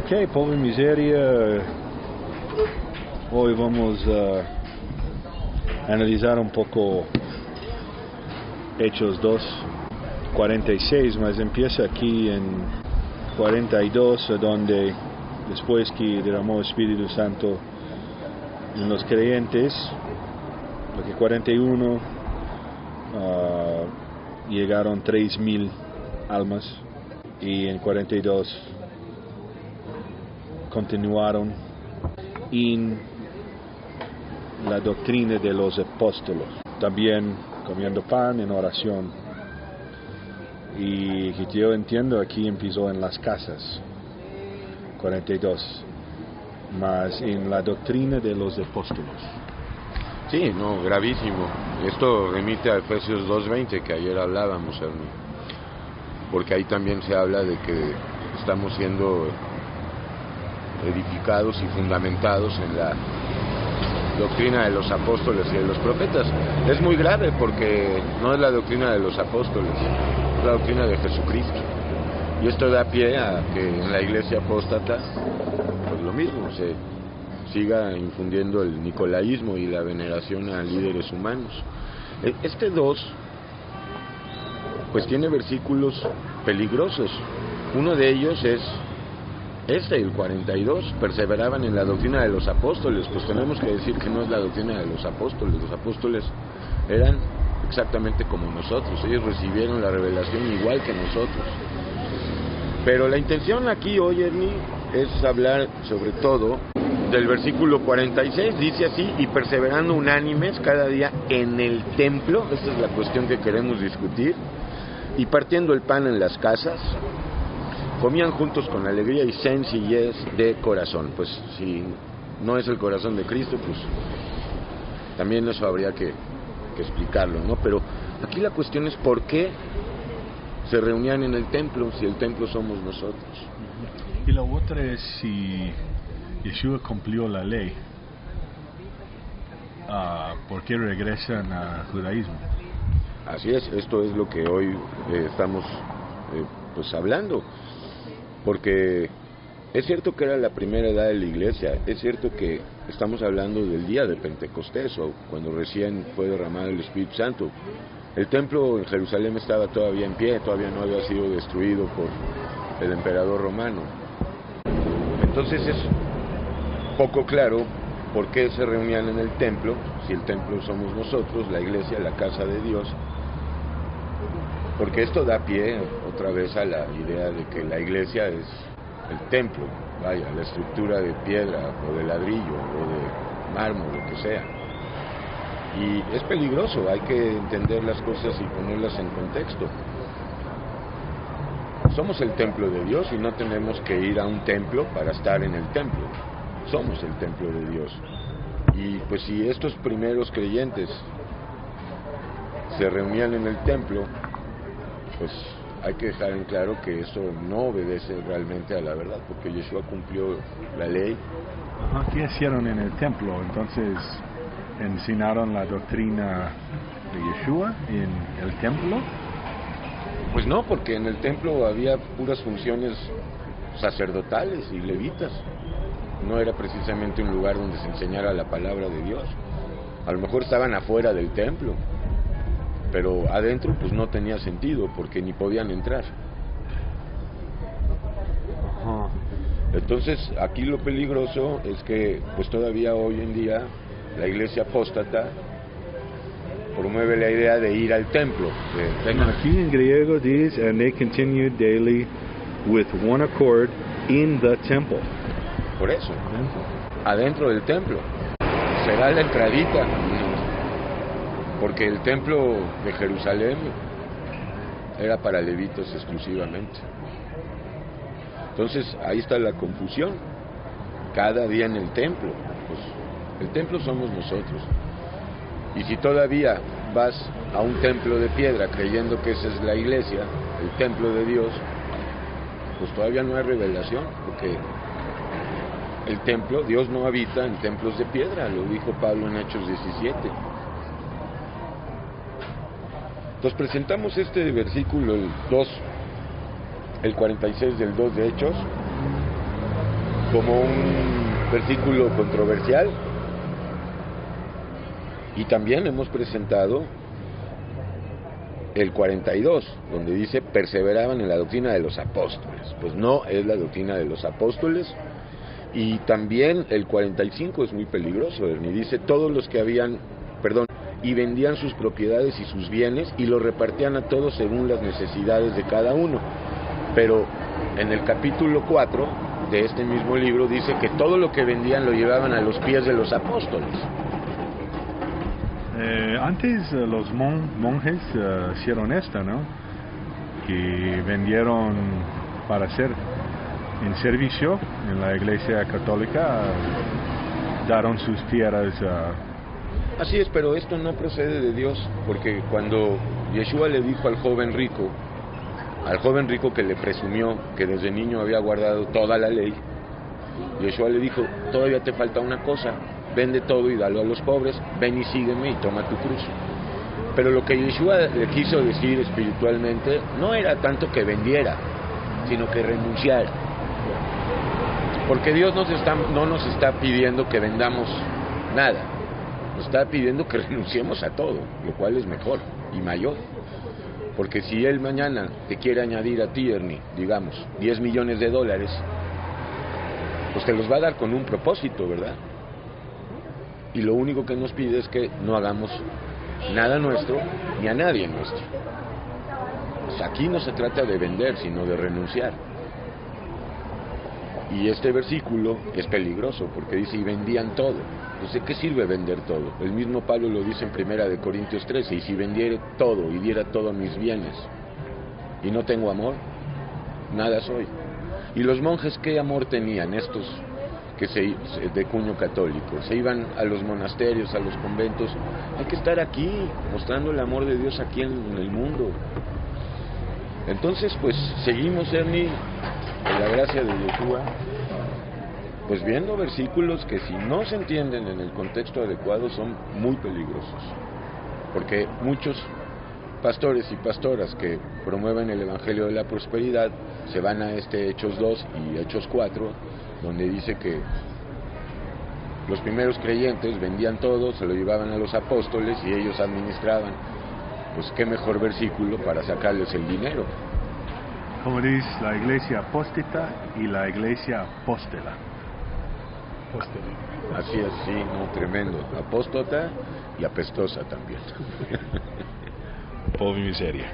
Ok, pobre miseria. Hoy vamos a analizar un poco Hechos 2:46, mas empieza aquí en 42, donde después que derramó el Espíritu Santo en los creyentes, porque 41 llegaron 3,000 almas, y en 42 continuaron en la doctrina de los apóstoles, también comiendo pan en oración. Y que yo entiendo, aquí empezó en las casas, 42, más en la doctrina de los apóstoles. Sí, no, gravísimo. Esto remite a Efesios 2:20 que ayer hablábamos, Ernie, porque ahí también se habla de que estamos siendo edificados y fundamentados en la doctrina de los apóstoles y de los profetas. Es muy grave porque no es la doctrina de los apóstoles, es la doctrina de Jesucristo. Y esto da pie a que en la iglesia apóstata, pues lo mismo, se siga infundiendo el nicolaísmo y la veneración a líderes humanos. Este 2, pues tiene versículos peligrosos. Uno de ellos es el 42, perseveraban en la doctrina de los apóstoles. Pues tenemos que decir que no es la doctrina de los apóstoles eran exactamente como nosotros, ellos recibieron la revelación igual que nosotros. Pero la intención aquí hoy, Ernie, es hablar sobre todo del versículo 46, dice así: y perseverando unánimes cada día en el templo, esta es la cuestión que queremos discutir, y partiendo el pan en las casas, comían juntos con alegría y sencillez de corazón. Pues si no es el corazón de Cristo, pues también eso habría que explicarlo, ¿no? Pero aquí la cuestión es por qué se reunían en el templo, si el templo somos nosotros. Y la otra es si Yeshua cumplió la ley, ¿por qué regresan al judaísmo? Así es, esto es lo que hoy estamos pues hablando, porque es cierto que era la primera edad de la iglesia, es cierto que estamos hablando del día de Pentecostés, o cuando recién fue derramado el Espíritu Santo. El templo en Jerusalén estaba todavía en pie, todavía no había sido destruido por el emperador romano. Entonces es poco claro por qué se reunían en el templo, si el templo somos nosotros, la iglesia, la casa de Dios, porque esto da pie otra vez a la idea de que la iglesia es el templo, vaya, la estructura de piedra o de ladrillo o de mármol, lo que sea. Y es peligroso, hay que entender las cosas y ponerlas en contexto. Somos el templo de Dios y no tenemos que ir a un templo para estar en el templo. Somos el templo de Dios. Y pues si estos primeros creyentes se reunían en el templo, pues hay que dejar en claro que eso no obedece realmente a la verdad, porque Yeshua cumplió la ley. ¿Qué hicieron en el templo? Entonces, ¿enseñaron la doctrina de Yeshua en el templo? Pues no, porque en el templo había puras funciones sacerdotales y levitas. No era precisamente un lugar donde se enseñara la palabra de Dios. A lo mejor estaban afuera del templo, pero adentro pues no tenía sentido, porque ni podían entrar. Entonces aquí lo peligroso es que pues todavía hoy en día la iglesia apóstata promueve la idea de ir al templo. Aquí en griego dice, and they continued daily with one accord in the temple. Por eso, adentro del templo. Será la entradita, porque el templo de Jerusalén era para levitas exclusivamente. Entonces ahí está la confusión. Cada día en el templo, pues el templo somos nosotros. Y si todavía vas a un templo de piedra creyendo que esa es la iglesia, el templo de Dios, pues todavía no hay revelación, porque el templo, Dios no habita en templos de piedra, lo dijo Pablo en Hechos 17. Entonces presentamos este versículo, el 46 del 2 de Hechos, como un versículo controversial. Y también hemos presentado el 42, donde dice perseveraban en la doctrina de los apóstoles. Pues no es la doctrina de los apóstoles. Y también el 45 es muy peligroso, y dice todos los que y vendían sus propiedades y sus bienes y los repartían a todos según las necesidades de cada uno. Pero en el capítulo 4 de este mismo libro dice que todo lo que vendían lo llevaban a los pies de los apóstoles. Antes los monjes hicieron esto, ¿no? Que vendieron para hacer en servicio en la Iglesia Católica, daron sus tierras. Así es, pero esto no procede de Dios, porque cuando Yeshua le dijo al joven rico que le presumió que desde niño había guardado toda la ley, Yeshua le dijo, todavía te falta una cosa, vende todo y dalo a los pobres, ven y sígueme y toma tu cruz. Pero lo que Yeshua le quiso decir espiritualmente no era tanto que vendiera, sino que renunciara. Porque Dios no nos está pidiendo que vendamos nada, nos está pidiendo que renunciemos a todo, lo cual es mejor y mayor. Porque si Él mañana te quiere añadir a ti, Ernie, digamos, $10 millones, pues te los va a dar con un propósito, ¿verdad? Y lo único que nos pide es que no hagamos nada nuestro ni a nadie nuestro. Pues aquí no se trata de vender, sino de renunciar. Y este versículo es peligroso porque dice, y vendían todo. Pues ¿de qué sirve vender todo? El mismo Pablo lo dice en 1 Corintios 13, y si vendiere todo y diera todos mis bienes y no tengo amor, nada soy. ¿Y los monjes qué amor tenían? Estos que de cuño católico, se iban a los monasterios, a los conventos. Hay que estar aquí, mostrando el amor de Dios aquí en el mundo. Entonces, pues, seguimos, Ernie, por la gracia de Yeshua, pues viendo versículos que si no se entienden en el contexto adecuado son muy peligrosos. Porque muchos pastores y pastoras que promueven el Evangelio de la Prosperidad se van a Hechos 2 y Hechos 4, donde dice que los primeros creyentes vendían todo, se lo llevaban a los apóstoles y ellos administraban. Pues qué mejor versículo para sacarles el dinero. Como dice, la iglesia apóstata y la iglesia apóstela. Así es, sí, no, tremendo. Apóstata y apestosa también. Pobre miseria.